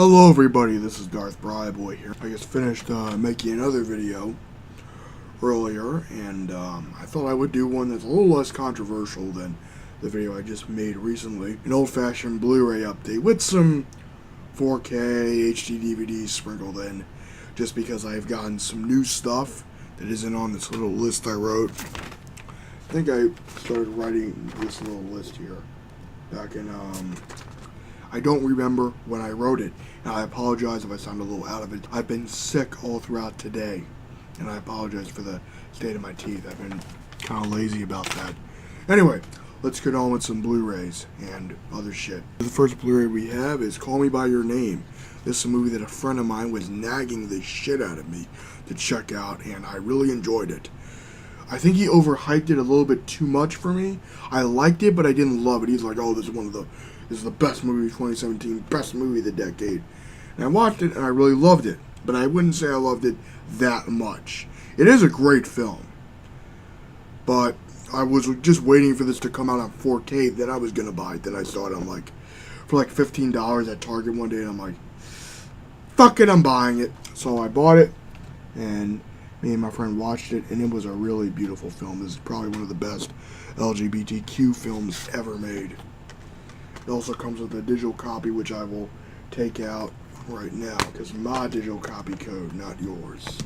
Hello everybody, this is Darthbriboy here. I just finished making another video earlier, and I thought I would do one that's a little less controversial than the video I just made recently. An old-fashioned Blu-ray update with some 4K HD DVDs sprinkled in, just because I've gotten some new stuff that isn't on this little list I wrote. I think I started writing this little list here back in, I don't remember when I wrote it, and I apologize if I sound a little out of it. I've been sick all throughout today, and I apologize for the state of my teeth. I've been kind of lazy about that. Anyway, let's get on with some Blu-rays and other shit. The first Blu-ray we have is Call Me By Your Name. This is a movie that a friend of mine was nagging the shit out of me to check out, and I really enjoyed it. I think he overhyped it a little bit too much for me. I liked it, but I didn't love it. He's like, oh, this is the best movie of 2017, best movie of the decade. And I watched it, and I really loved it. But I wouldn't say I loved it that much. It is a great film. But I was just waiting for this to come out on 4K, then I was going to buy it. Then I saw it for like $15 at Target one day, and I'm like, fuck it, I'm buying it. So I bought it, and me and my friend watched it, and it was a really beautiful film. This is probably one of the best LGBTQ films ever made. It also comes with a digital copy, which I will take out right now, because my digital copy code, not yours.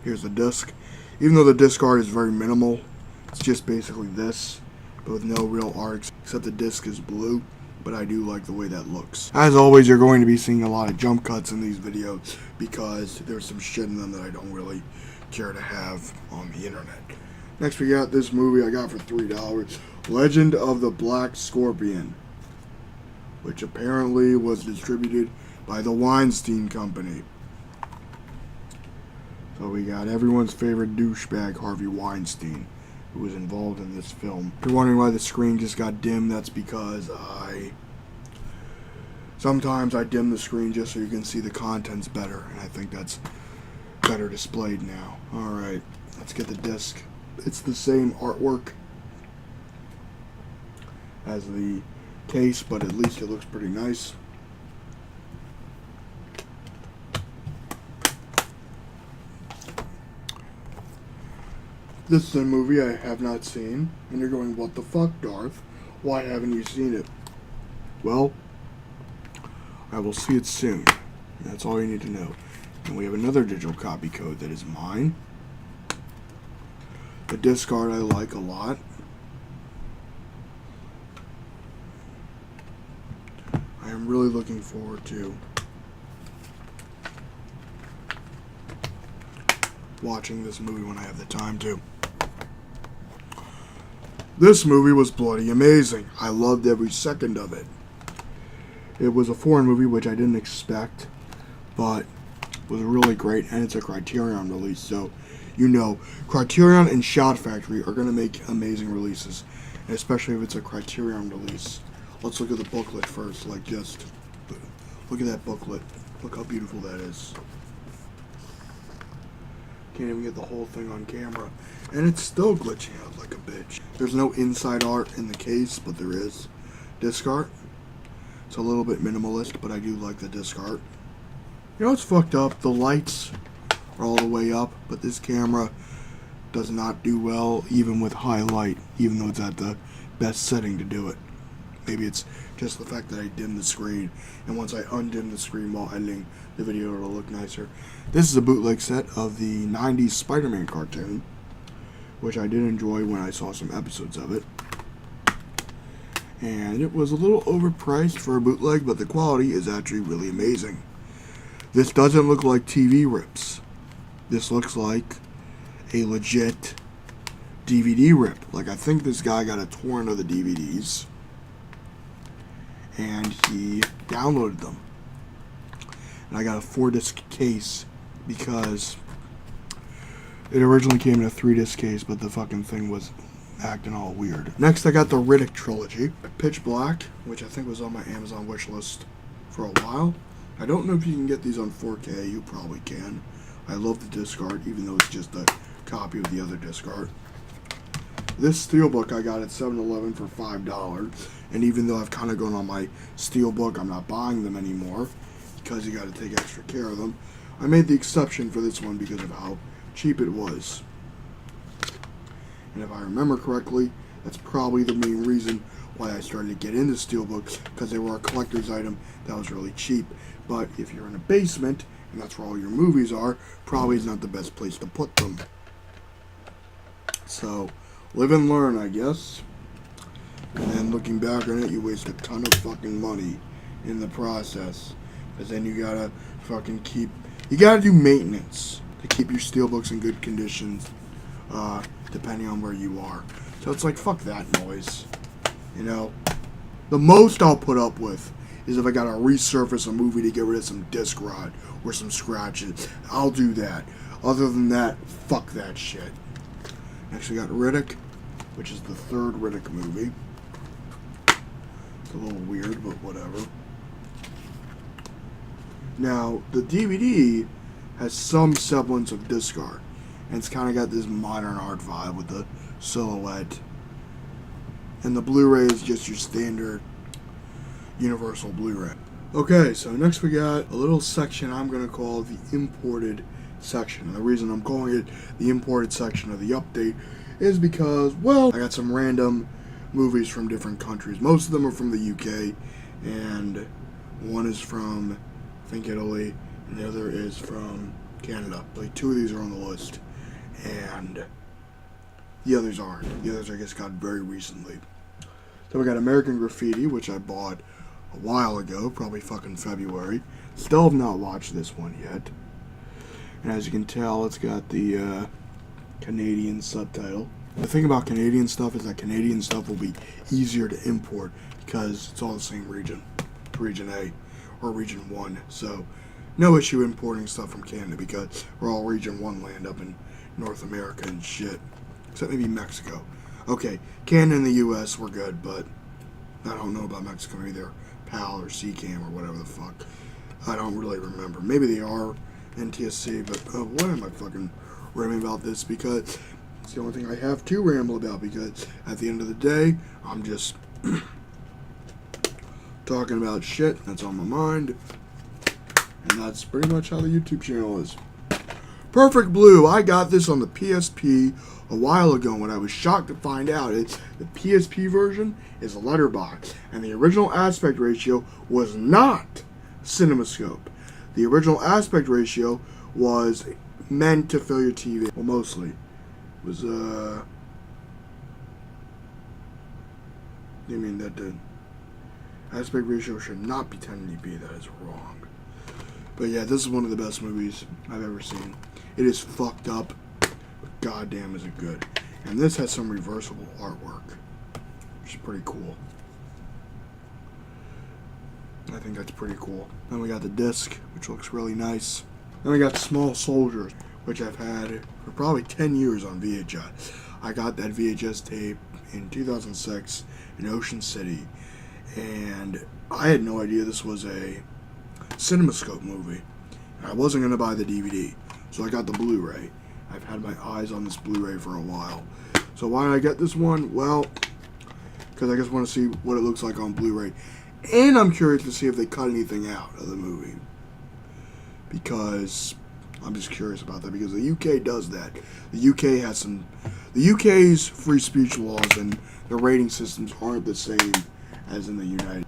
Here's the disc. Even though the disc art is very minimal, it's just basically this, but with no real art, except the disc is blue, but I do like the way that looks. As always, you're going to be seeing a lot of jump cuts in these videos, because there's some shit in them that I don't really care to have on the internet. Next, we got this movie I got for $3. Legend of the Black Scorpion, which apparently was distributed by the Weinstein Company. So we got everyone's favorite douchebag, Harvey Weinstein, who was involved in this film. If you're wondering why the screen just got dim, that's because sometimes I dim the screen just so you can see the contents better, and I think that's better displayed now. Alright, let's get the disc. It's the same artwork as the case, but at least it looks pretty nice. This is a movie I have not seen, and you're going, what the fuck, Darth? Why haven't you seen it? Well, I will see it soon. That's all you need to know. And we have another digital copy code that is mine. The disc art I like a lot. I am really looking forward to watching this movie when I have the time to. This movie was bloody amazing. I loved every second of it. It was a foreign movie, which I didn't expect, but was really great, and it's a Criterion release, so you know, Criterion and Shout Factory are going to make amazing releases, and especially if it's a Criterion release. Let's look at the booklet first, just look at that booklet. Look how beautiful that is. Can't even get the whole thing on camera, and it's still glitching out like a bitch. There's no inside art in the case, but there is disc art. It's a little bit minimalist, but I do like the disc art. You know what's fucked up? The lights are all the way up, but this camera does not do well even with high light, even though it's at the best setting to do it. Maybe it's just the fact that I dimmed the screen, and once I undim the screen while editing the video, it'll look nicer. This is a bootleg set of the 90s Spider-Man cartoon, which I did enjoy when I saw some episodes of it. And it was a little overpriced for a bootleg, but the quality is actually really amazing. This doesn't look like TV rips. This looks like a legit DVD rip. I think this guy got a torrent of the DVDs, and he downloaded them. And I got a 4-disc case because it originally came in a 3-disc case, but the fucking thing was acting all weird. Next, I got the Riddick trilogy, Pitch Black, which I think was on my Amazon wish list for a while. I don't know if you can get these on 4K. You probably can. I love the disc art, even though it's just a copy of the other disc art. This Steelbook I got at 7-Eleven for $5. And even though I've kind of gone on my Steelbook, I'm not buying them anymore because you got to take extra care of them. I made the exception for this one because of how cheap it was. And if I remember correctly, that's probably the main reason why I started to get into Steelbooks, because they were a collector's item that was really cheap. But if you're in a basement, and that's where all your movies are, probably is not the best place to put them. So, live and learn, I guess. And then looking back on it, you waste a ton of fucking money in the process. Because then you gotta fucking you gotta do maintenance to keep your Steelbooks in good conditions, depending on where you are. So it's like, fuck that noise. You know? The most I'll put up with is if I gotta resurface a movie to get rid of some disc rot or some scratches. I'll do that. Other than that, fuck that shit. Next we got Riddick, which is the third Riddick movie. It's a little weird, but whatever. Now, the DVD has some semblance of disc art, and it's kind of got this modern art vibe with the silhouette. And the Blu-ray is just your standard Universal Blu-ray. Okay, so next we got a little section I'm going to call the imported section. And the reason I'm calling it the imported section of the update is because, well, I got some random movies from different countries. Most of them are from the UK, and one is from, I think, Italy, and the other is from Canada. Like, 2 of these are on the list, and the others aren't. The others, I guess, got very recently. So we got American Graffiti, which I bought a while ago, probably fucking February. Still have not watched this one yet. And as you can tell, it's got the Canadian subtitle. The thing about Canadian stuff is that Canadian stuff will be easier to import because it's all the same region. Region A or Region 1. So no issue importing stuff from Canada because we're all Region 1 land up in North America and shit. Except maybe Mexico. Okay, Canada and the US we're good, but I don't know about Mexico either. PAL or CCAM or whatever the fuck. I don't really remember. Maybe they are NTSC, but what am I fucking rambling about this? Because it's the only thing I have to ramble about, because at the end of the day, I'm just talking about shit that's on my mind. And that's pretty much how the YouTube channel is. Perfect Blue. I got this on the PSP a while ago when I was shocked to find out the PSP version is a letterbox, and the original aspect ratio was not CinemaScope. The original aspect ratio was meant to fill your TV. Well, mostly. It was, you mean that the aspect ratio should not be 1080p? That is wrong. But yeah, this is one of the best movies I've ever seen. It is fucked up, but goddamn is it good. And this has some reversible artwork, which is pretty cool. I think that's pretty cool. Then we got the disc, which looks really nice. Then we got Small Soldiers, which I've had for probably 10 years on VHS. I got that VHS tape in 2006 in Ocean City, and I had no idea this was a CinemaScope movie. And I wasn't going to buy the DVD, so I got the Blu-ray. I've had my eyes on this Blu-ray for a while. So why did I get this one? Well, because I just want to see what it looks like on Blu-ray. And I'm curious to see if they cut anything out of the movie. Because I'm just curious about that, because the UK does that. The UK has some... The UK's free speech laws and the rating systems aren't the same as in the United.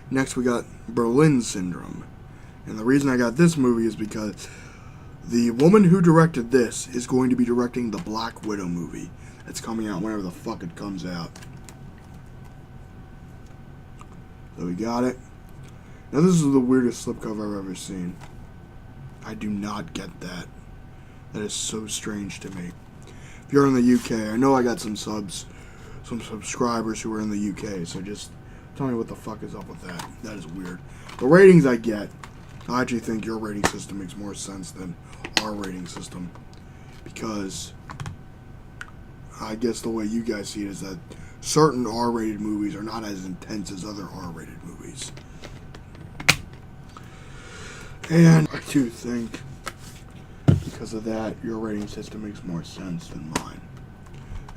Next we got Berlin Syndrome. And the reason I got this movie is because the woman who directed this is going to be directing the Black Widow movie that's coming out whenever the fuck it comes out. So we got it. Now this is the weirdest slipcover I've ever seen. I do not get that. That is so strange to me. If you're in the UK, I know I got some subscribers who are in the UK, so just tell me what the fuck is up with that. That is weird. The ratings I get, I actually think your rating system makes more sense than our rating system, because I guess the way you guys see it is that certain R-rated movies are not as intense as other R-rated movies. And I do think, because of that, your rating system makes more sense than mine.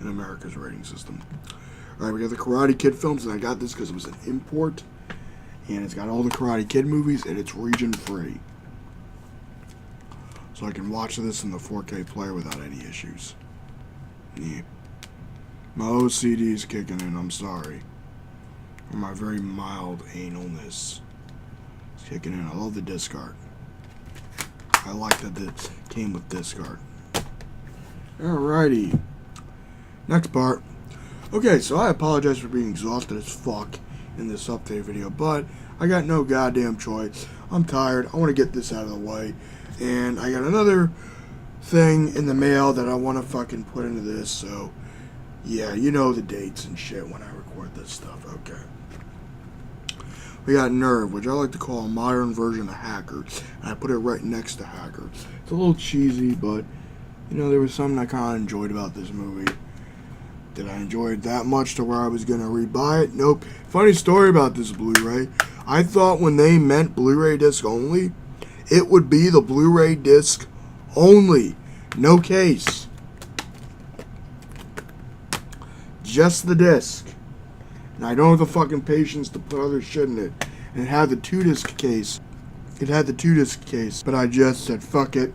in America's rating system. Alright, we got the Karate Kid films, and I got this because it was an import, and it's got all the Karate Kid movies, and it's region free. So I can watch this in the 4K player without any issues. Yeah. My OCD's kicking in, I'm sorry. Or my very mild analness is kicking in. I love the disc art. I like that it came with disc art. Alrighty. Next part. Okay, so I apologize for being exhausted as fuck in this update video, but I got no goddamn choice. I'm tired. I want to get this out of the way. And I got another thing in the mail that I want to fucking put into this, so yeah, you know the dates and shit when I record this stuff. Okay. We got Nerve, which I like to call a modern version of Hacker, and I put it right next to Hacker. It's a little cheesy, but you know, there was something I kind of enjoyed about this movie. Did I enjoy it that much to where I was going to rebuy it? Nope. Funny story about this Blu-ray. I thought when they meant Blu-ray disc only, it would be the Blu-ray disc only. No case. Just the disc. And I don't have the fucking patience to put other shit in it. And it had the 2-disc case. It had the 2-disc case. But I just said, fuck it.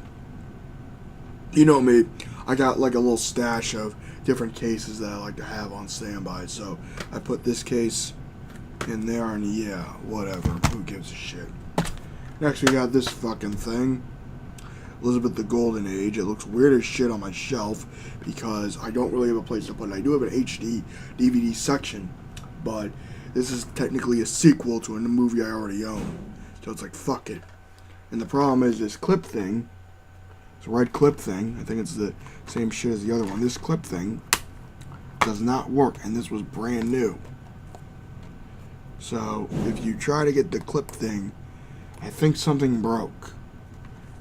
You know me. I got like a little stash of different cases that I like to have on standby. So I put this case in there, and yeah, whatever. Who gives a shit? Next, we got this fucking thing. Elizabeth the Golden Age. It looks weird as shit on my shelf because I don't really have a place to put it. I do have an HD DVD section, but this is technically a sequel to a movie I already own. So it's like, fuck it. And the problem is this clip thing, this red clip thing, I think it's the same shit as the other one. This clip thing does not work, and this was brand new. So if you try to get the clip thing, I think something broke.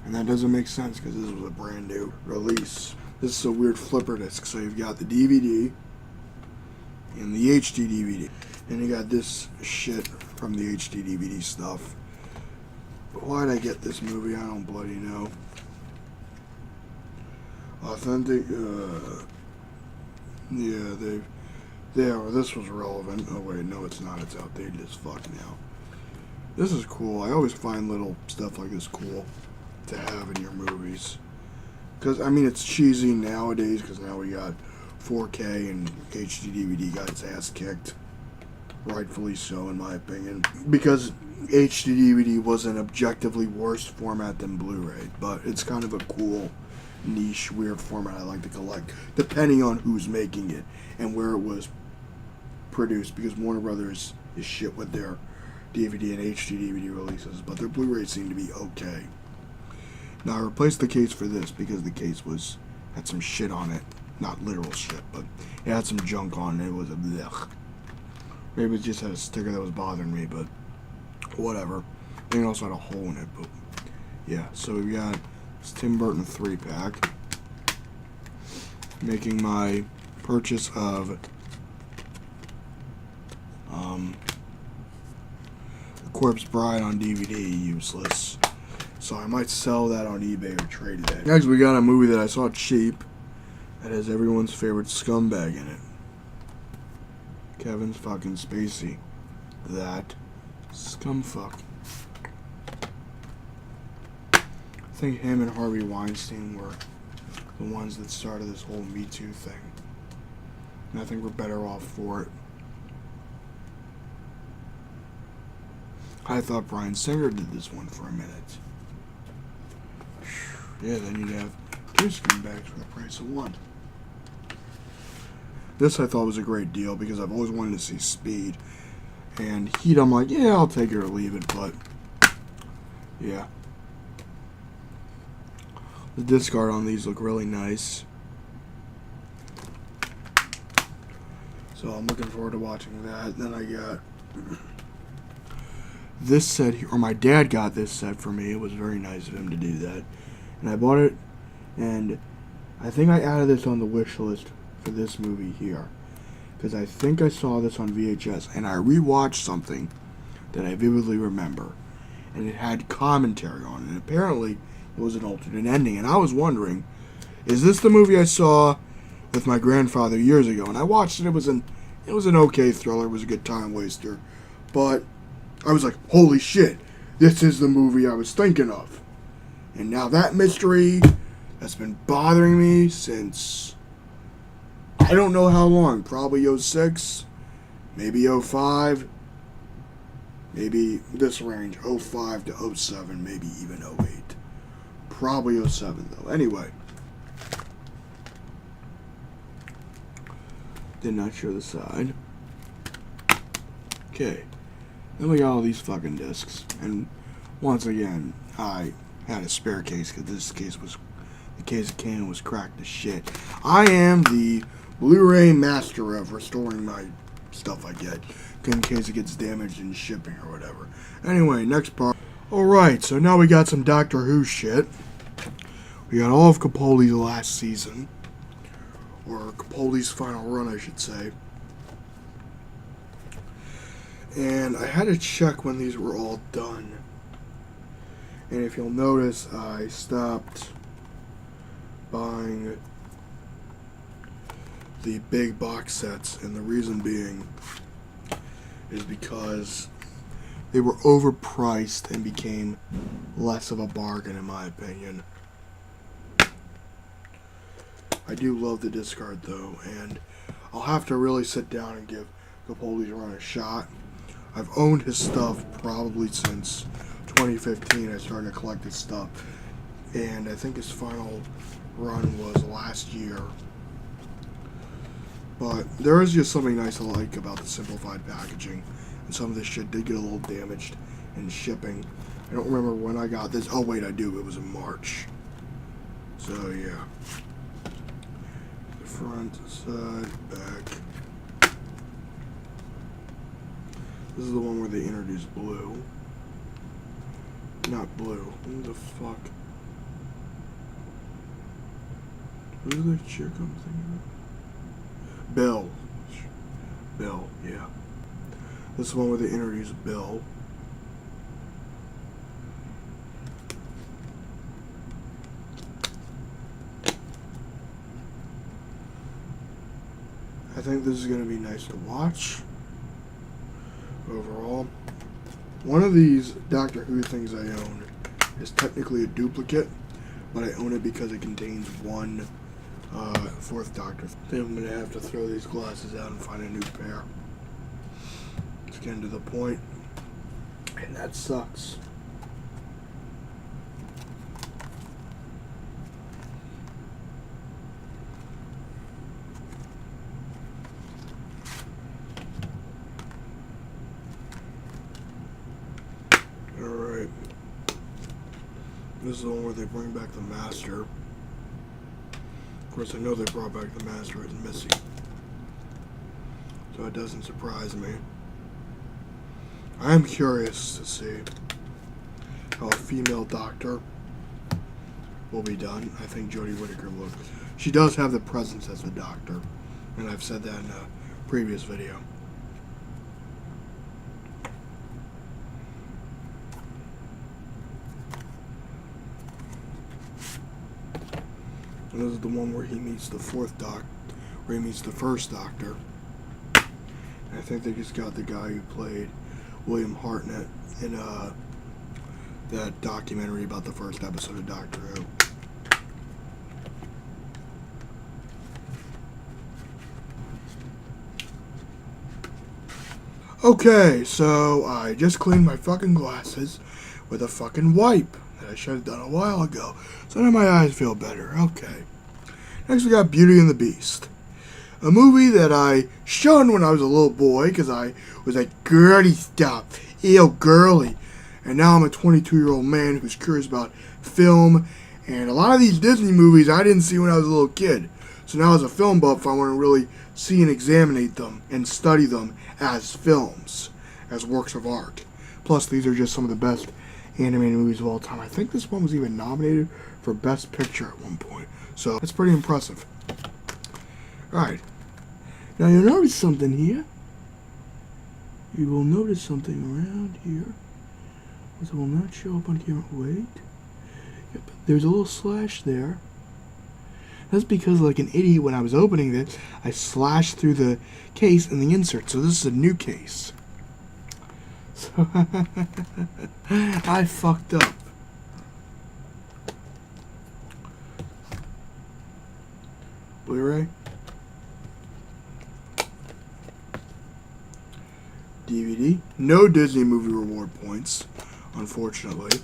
And that doesn't make sense because this was a brand new release. This is a weird flipper disc. So you've got the DVD and the HD DVD. And you got this shit from the HD DVD stuff. Why'd I get this movie? I don't bloody know. Authentic, yeah, this was relevant. Oh wait, no it's not, it's outdated as fuck now. This is cool. I always find little stuff like this cool to have in your movies. Because, I mean, it's cheesy nowadays, because now we got 4K and HD DVD got its ass kicked. Rightfully so, in my opinion. Because HD DVD was an objectively worse format than Blu-ray, but it's kind of a cool, niche, weird format I like to collect, depending on who's making it and where it was produced, because Warner Brothers is shit with their DVD and HD DVD releases, but their Blu-rays seem to be okay. Now I replaced the case for this because the case had some shit on it. Not literal shit, but it had some junk on it. It was a blech. Maybe it just had a sticker that was bothering me, but whatever. I think it also had a hole in it, but yeah. So we got this Tim Burton 3-pack. Making my purchase of Corpse Bride on DVD useless. So I might sell that on eBay or trade it. Next we got a movie that I saw cheap that has everyone's favorite scumbag in it. Kevin fucking Spacey. That scumfuck. I think him and Harvey Weinstein were the ones that started this whole Me Too thing. And I think we're better off for it. I thought Bryan Singer did this one for a minute. Yeah, then you'd have 2 scumbags for the price of 1. This I thought was a great deal because I've always wanted to see Speed. And Heat, I'm like, yeah, I'll take it or leave it, but yeah. The disc art on these look really nice. So I'm looking forward to watching that. Then I got this set here, or my dad got this set for me. It was very nice of him to do that. And I bought it, and I think I added this on the wish list for this movie here. Because I think I saw this on VHS, and I rewatched something that I vividly remember. And it had commentary on it. And apparently, it was an alternate ending. And I was wondering, is this the movie I saw with my grandfather years ago, and I watched it. It was an okay thriller. It was a good time waster, but I was like, holy shit, this is the movie I was thinking of. And now that mystery has been bothering me since I don't know how long. Probably 06, maybe 05, maybe this range, 05 to 07, maybe even 08. Probably 07 though. Anyway, did not show the side. Okay, then we got all these fucking discs, and once again, I had a spare case because the case it came in was cracked as shit. I am the Blu-ray master of restoring my stuff I get in case it gets damaged in shipping or whatever. Anyway, next part. Alright, so now we got some Doctor Who shit. We got all of Capaldi's last season, or Capaldi's final run, I should say. And I had to check when these were all done. And if you'll notice, I stopped buying the big box sets, and the reason being is because they were overpriced and became less of a bargain in my opinion. I do love the discard though, and I'll have to really sit down and give Capaldi's run a shot. I've owned his stuff probably since 2015. I started to collect his stuff, and I think his final run was last year. But there is just something nice I like about the simplified packaging, and some of this shit did get a little damaged in shipping. I don't remember when I got this. Oh wait, I do. It was in March. So yeah. The front, side, back. This is the one where they introduced Blue. Not Blue. Who the fuck? Who's the chick I'm thinking of? Bill. Bill, yeah. This is the one where they introduced Bill. I think this is going to be nice to watch. Overall, one of these Doctor Who things I own is technically a duplicate, but I own it because it contains one Fourth Doctor. I think I'm going to have to throw these glasses out and find a new pair. It's getting to the point, and that sucks. Alright. This is the one where they bring back the Master. Of course, I know they brought back the Master as Missy, so it doesn't surprise me. I am curious to see how a female Doctor will be done. I think Jodie Whittaker will. She does have the presence as the Doctor, and I've said that in a previous video. And this is the one where he meets the where he meets the first Doctor. And I think they just got the guy who played William Hartnett in that documentary about the first episode of Doctor Who. Okay, so I just cleaned my fucking glasses with a fucking wipe that I should have done a while ago. So now my eyes feel better. Okay. Next we got Beauty and the Beast. A movie that I shunned when I was a little boy because I was like, girly stuff. Ew, girly. And now I'm a 22-year-old man who's curious about film. And a lot of these Disney movies I didn't see when I was a little kid. So now as a film buff, I want to really see and examine them and study them as films, as works of art. Plus, these are just some of the best animated movies of all time. I think this one was even nominated for Best Picture at one point. So, it's pretty impressive. Alright. Now, you'll notice something here. You will notice something around here, which will not show up on camera. Wait. Yep. There's a little slash there. That's because, like an idiot, when I was opening it, I slashed through the case and the insert. So this is a new case. So I fucked up. Blu-ray, DVD, no Disney movie reward points, unfortunately.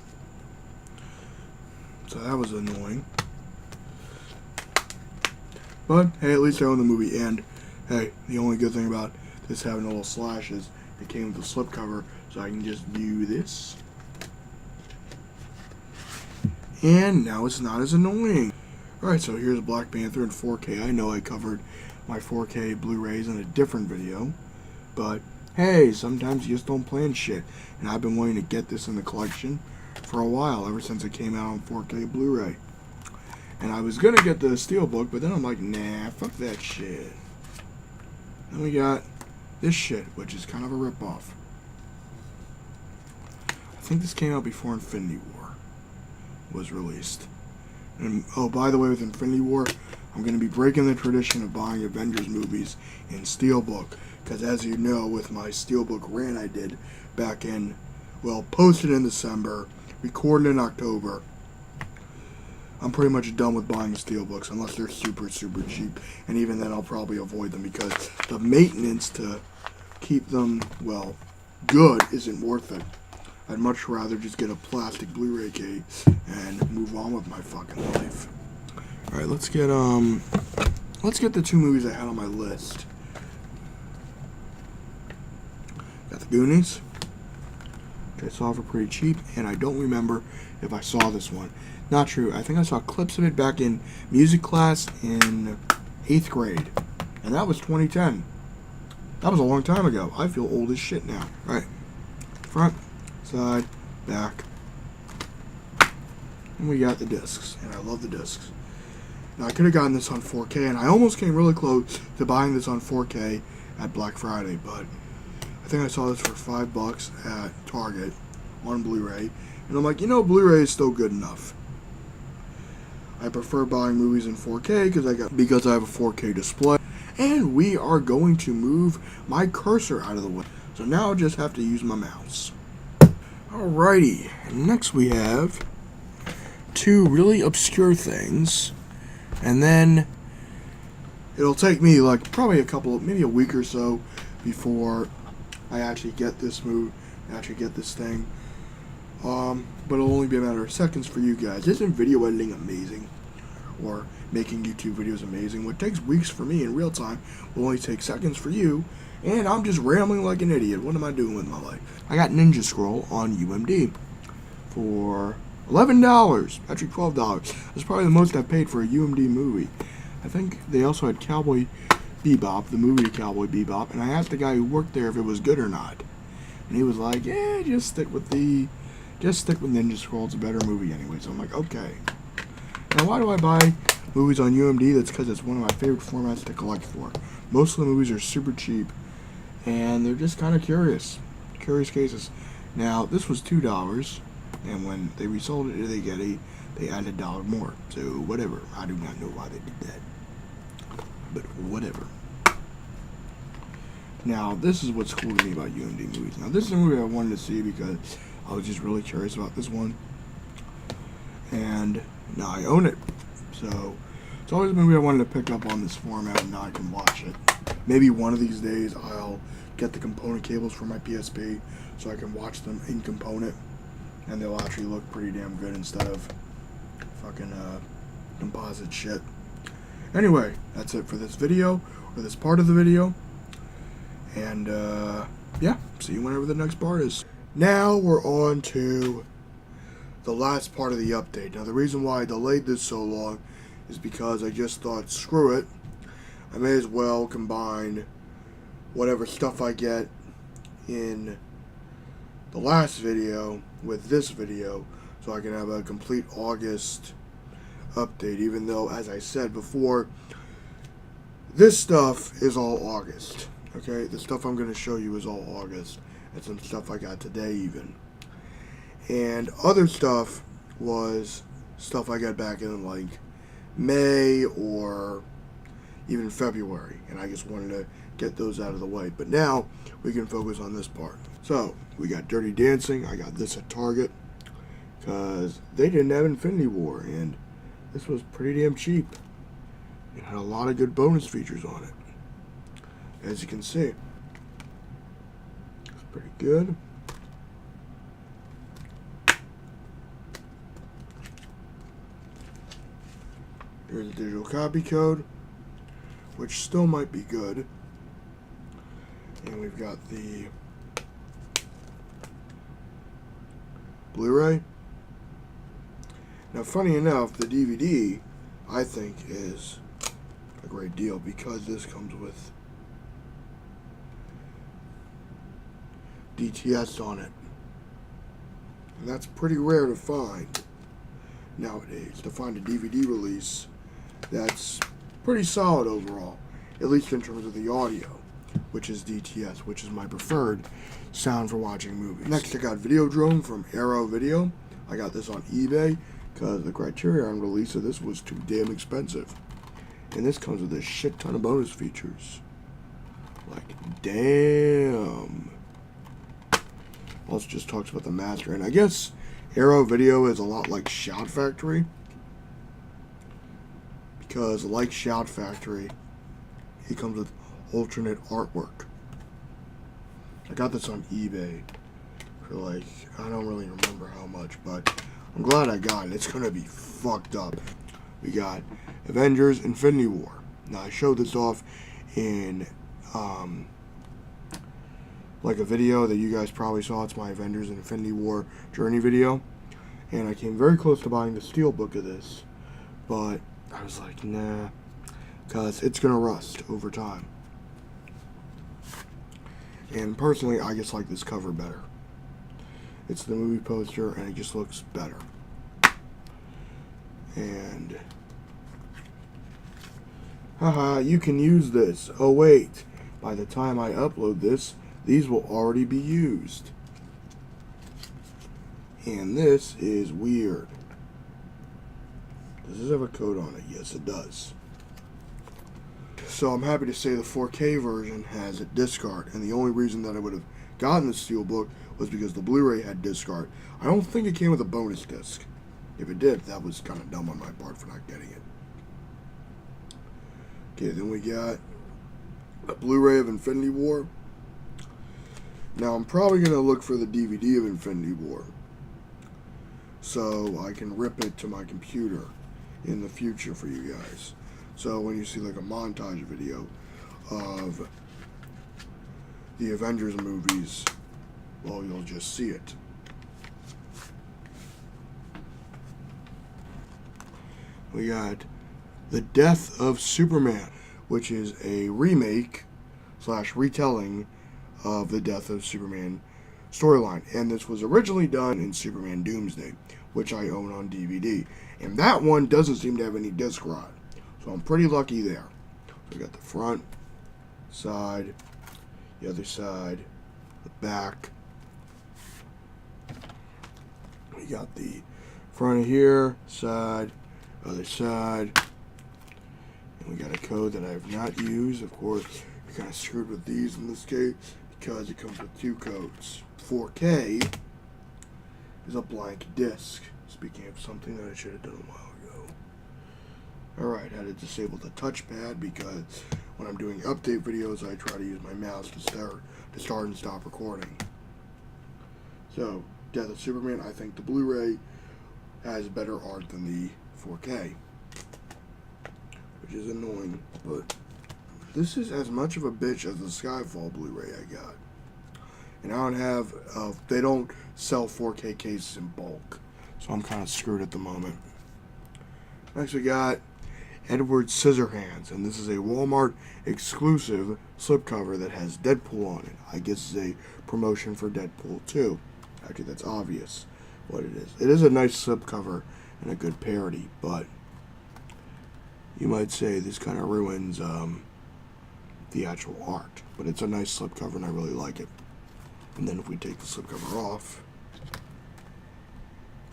So that was annoying. But hey, at least I own the movie, and hey, the only good thing about this having a little slash is it came with a slipcover, so I can just do this. And now it's not as annoying. Alright, so here's Black Panther in 4K. I know I covered my 4K Blu-rays in a different video, but hey, sometimes you just don't plan shit. And I've been wanting to get this in the collection for a while, ever since it came out on 4K Blu-ray. And I was gonna get the Steelbook, but then I'm like, nah, fuck that shit. Then we got this shit, which is kind of a ripoff. I think this came out before Infinity War was released. And oh, by the way, with Infinity War, I'm going to be breaking the tradition of buying Avengers movies in Steelbook. Because as you know, with my Steelbook rant I did back in, well, posted in December, recorded in October, I'm pretty much done with buying Steelbooks unless they're super, super cheap. And even then, I'll probably avoid them because the maintenance to keep them, well, good isn't worth it. I'd much rather just get a plastic Blu-ray case and move on with my fucking life. Alright, let's get the two movies I had on my list. Got the Goonies, which I saw for pretty cheap, and I don't remember if I saw this one. Not true. I think I saw clips of it back in music class in 8th grade. And that was 2010. That was a long time ago. I feel old as shit now. Alright. Front, side, back. And we got the discs. And I love the discs. Now I could have gotten this on 4K, and I almost came really close to buying this on 4K at Black Friday, but I think I saw this for $5 at Target on Blu-ray. And I'm like, you know, Blu-ray is still good enough. I prefer buying movies in 4K because I have a 4K display. And we are going to move my cursor out of the way. So now I just have to use my mouse. Alrighty, and next we have two really obscure things. And then it'll take me like probably maybe a week or so before I actually get this thing. But it'll only be a matter of seconds for you guys. Isn't video editing amazing? Or making YouTube videos amazing? What takes weeks for me in real time will only take seconds for you. And I'm just rambling like an idiot. What am I doing with my life? I got Ninja Scroll on UMD for $11. Actually $12. That's probably the most I've paid for a UMD movie. I think they also had Cowboy Bebop, the movie Cowboy Bebop, and I asked the guy who worked there if it was good or not. And he was like, yeah, just stick with Ninja Scroll. It's a better movie anyway. So I'm like, okay. Now, why do I buy movies on UMD? That's because it's one of my favorite formats to collect for. Most of the movies are super cheap, and they're just kind of curious cases. Now, this was $2, and when they resold it, they added $1 more. So, whatever. I do not know why they did that. But, whatever. Now, this is what's cool to me about UMD movies. Now, this is a movie I wanted to see because I was just really curious about this one. And now I own it. So, it's always a movie I wanted to pick up on this format, and now I can watch it. Maybe one of these days I'll get the component cables for my PSP so I can watch them in component. And they'll actually look pretty damn good instead of fucking composite shit. Anyway, that's it for this video, or this part of the video. And, yeah, see you whenever the next part is. Now we're on to the last part of the update. Now, the reason why I delayed this so long is because I just thought, screw it. I may as well combine whatever stuff I get in the last video with this video so I can have a complete August update, even though, as I said before, this stuff is all August. Okay, the stuff I'm going to show you is all August, and some stuff I got today even. And other stuff was stuff I got back in like May or even February, and I just wanted to get those out of the way. But now we can focus on this part. So we got Dirty Dancing. I got this at Target because they didn't have Infinity War, and this was pretty damn cheap. It had a lot of good bonus features on it, as you can see. It's pretty good. Here's the digital copy code, which still might be good. And we've got the Blu-ray. Now, funny enough, the DVD, I think, is a great deal because this comes with DTS on it. And that's pretty rare to find nowadays, to find a DVD release that's pretty solid overall, at least in terms of the audio, which is DTS, which is my preferred sound for watching movies. Next, I got Videodrome from Arrow Video. I got this on eBay because the Criterion release of this was too damn expensive. And this comes with a shit ton of bonus features. Like, damn. Also just talks about the master. And I guess Arrow Video is a lot like Shout Factory, because like Shout Factory, it comes with alternate artwork. I got this on eBay for like, I don't really remember how much, but I'm glad I got it. It's gonna be fucked up. We got Avengers Infinity War. Now I showed this off in like a video that you guys probably saw. It's my Avengers Infinity War journey video, and I came very close to buying the steelbook of this, but I was like, nah, because it's gonna rust over time. And personally, I just like this cover better. It's the movie poster, and it just looks better. And haha, you can use this. Oh wait, by the time I upload this, these will already be used. And this is weird. Does this have a code on it? Yes, it does. So I'm happy to say the 4K version has a discard, and the only reason that I would have gotten the steelbook was because the Blu-ray had discard. I don't think it came with a bonus disc. If it did, that was kind of dumb on my part for not getting it. Okay, then we got a Blu-ray of Infinity War. Now I'm probably going to look for the DVD of Infinity War, so I can rip it to my computer in the future for you guys. So when you see like a montage video of the Avengers movies, well, you'll just see it. We got The Death of Superman, which is a remake / retelling of the Death of Superman storyline. And this was originally done in Superman Doomsday, which I own on DVD. And that one doesn't seem to have any disc rot. So I'm pretty lucky there. So we got the front, side, the other side, the back. We got the front here, side, other side. And we got a code that I have not used. Of course, you're kind of screwed with these in this case because it comes with 2 codes. 4K is a blank disc. Speaking of something that I should have done a while ago. Alright, I had to disable the touchpad because when I'm doing update videos, I try to use my mouse to start and stop recording. So, Death of Superman, I think the Blu-ray has better art than the 4K, which is annoying, but this is as much of a bitch as the Skyfall Blu-ray I got. And I don't have, they don't sell 4K cases in bulk, so I'm kind of screwed at the moment. Next we got Edward Scissorhands, and this is a Walmart exclusive slipcover that has Deadpool on it. I guess it's a promotion for Deadpool 2. Actually, that's obvious what it is. It is a nice slipcover and a good parody, but you might say this kind of ruins the actual art. But it's a nice slipcover and I really like it. And then if we take the slipcover off,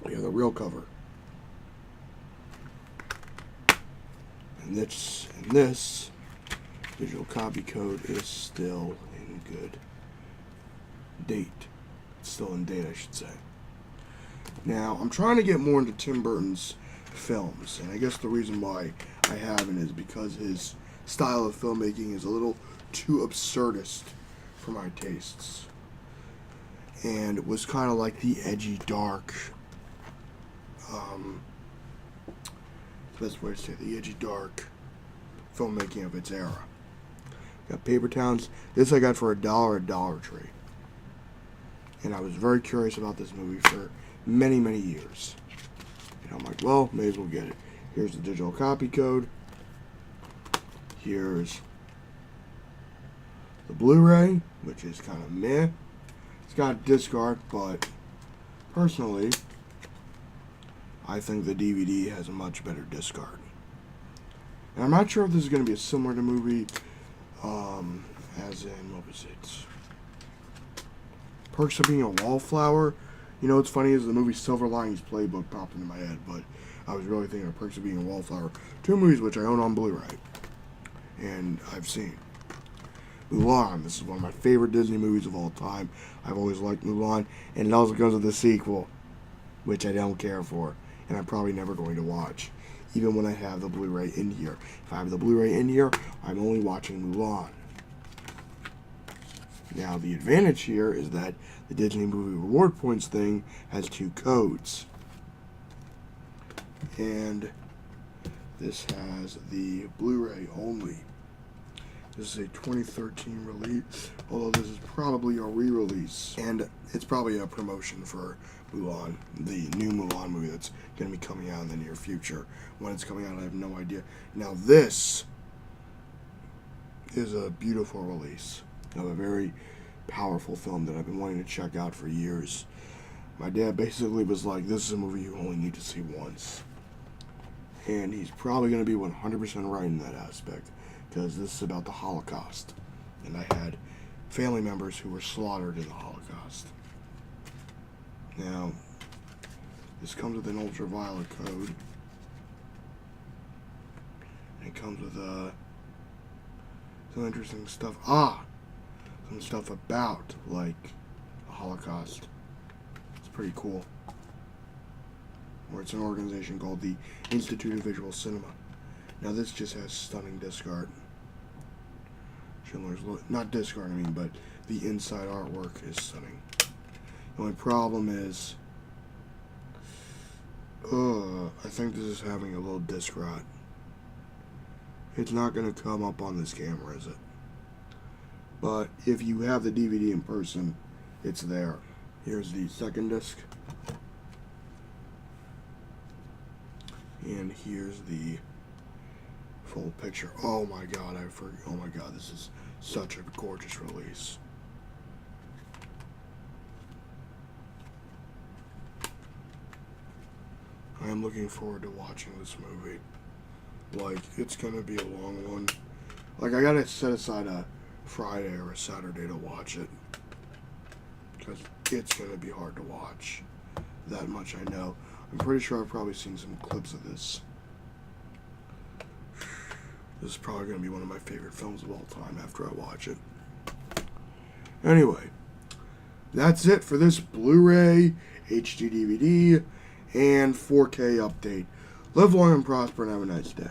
we have the real cover. And this digital copy code is still in good date. It's still in date, I should say. Now, I'm trying to get more into Tim Burton's films, and I guess the reason why I haven't is because his style of filmmaking is a little too absurdist for my tastes. And it was kind of like the edgy, dark, best way to say it, the edgy, dark filmmaking of its era. Got Paper Towns. This I got for $1 at Dollar Tree. And I was very curious about this movie for many, many years. And I'm like, well, may as well get it. Here's the digital copy code. Here's the Blu-ray, which is kind of meh. It's got disc art, but personally, I think the DVD has a much better disc art. And I'm not sure if this is going to be a similar to movie, as in, what was it? Perks of Being a Wallflower. You know what's funny is the movie Silver Linings Playbook popped into my head, but I was really thinking of Perks of Being a Wallflower. Two movies which I own on Blu-ray, and I've seen. Mulan. This is one of my favorite Disney movies of all time. I've always liked Mulan, and it also comes with the sequel, which I don't care for, and I'm probably never going to watch, even when I have the Blu-ray in here. If I have the Blu-ray in here, I'm only watching Mulan. Now, the advantage here is that the Disney Movie Reward Points thing has 2 codes. And this has the Blu-ray only. This is a 2013 release, although this is probably a re-release. And it's probably a promotion for Mulan, the new Mulan movie that's going to be coming out in the near future. When it's coming out, I have no idea. Now, this is a beautiful release of a very powerful film that I've been wanting to check out for years. My dad basically was like, this is a movie you only need to see once. And he's probably going to be 100% right in that aspect, because this is about the Holocaust. And I had family members who were slaughtered in the Holocaust. Now, this comes with an ultraviolet code. And it comes with some interesting stuff. Some stuff about, like, the Holocaust. It's pretty cool. Or it's an organization called the Institute of Visual Cinema. Now this just has stunning disc art. Schindler's List, not disc art, I mean, but the inside artwork is stunning. The only problem is, I think this is having a little disc rot. It's not going to come up on this camera, is it? But if you have the DVD in person, it's there. Here's the second disc. And here's the full picture. Oh my god, oh my god, this is such a gorgeous release. I am looking forward to watching this movie. Like, it's gonna be a long one. Like, I gotta set aside a Friday or a Saturday to watch it, because it's gonna be hard to watch. That much I know. I'm pretty sure I've probably seen some clips of this. This is probably going to be one of my favorite films of all time after I watch it. Anyway, that's it for this Blu-ray, HD DVD, and 4K update. Live long and prosper and have a nice day.